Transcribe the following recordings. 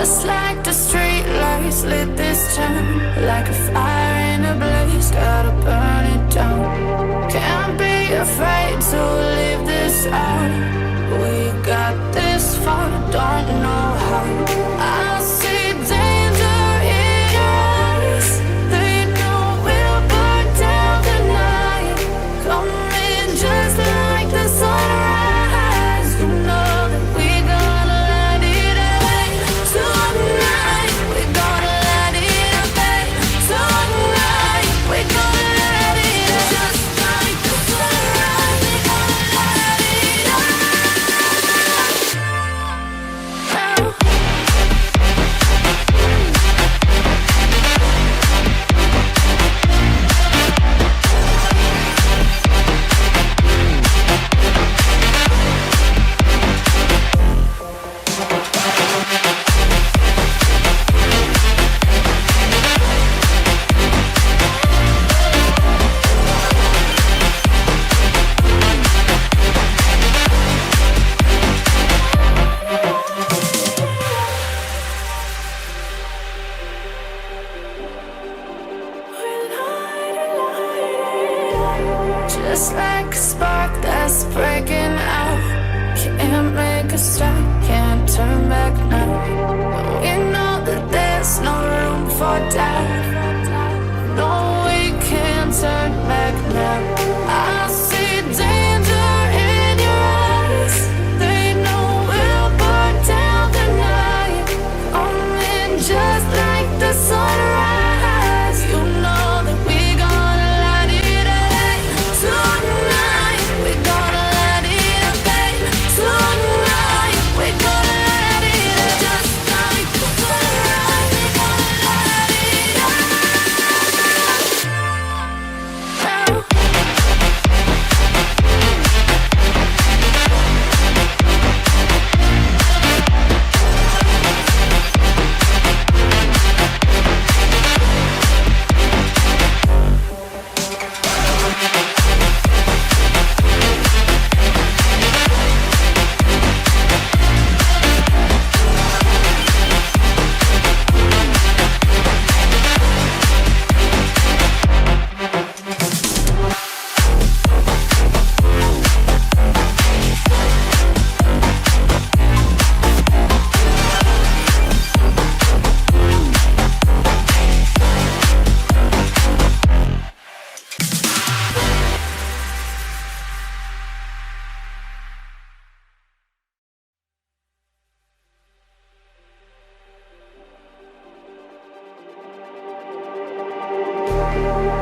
Just like the street lights lit this town, like a fire in a blaze, gotta burn it down. Can't be afraid to leave this out. We got this far, don't know how. I see danger in your eyes. They know we'll burn down the night. Coming just like the sunrise. You know that we gonna light it up tonight. We gonna light it up tonight. We gonna light it up just like the sunrise. We gonna light it up now. Just like a spark that's breaking out. Can't make a stop, can't turn back now. We know that there's no room for doubt. No, we can't turn back now. I see danger in your eyes. They know we'll burn down the night. Coming just like the sunrise. You know that we gonna light it up tonight. We gonna light it up tonight. We gonna light it up just like the sunrise. We gonna light it up now.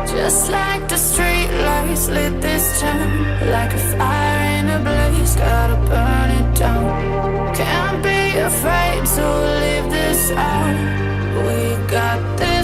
Just like the street lights lit this town, like a fire in a blaze, gotta burn it down. Can't be afraid to leave this out. We got this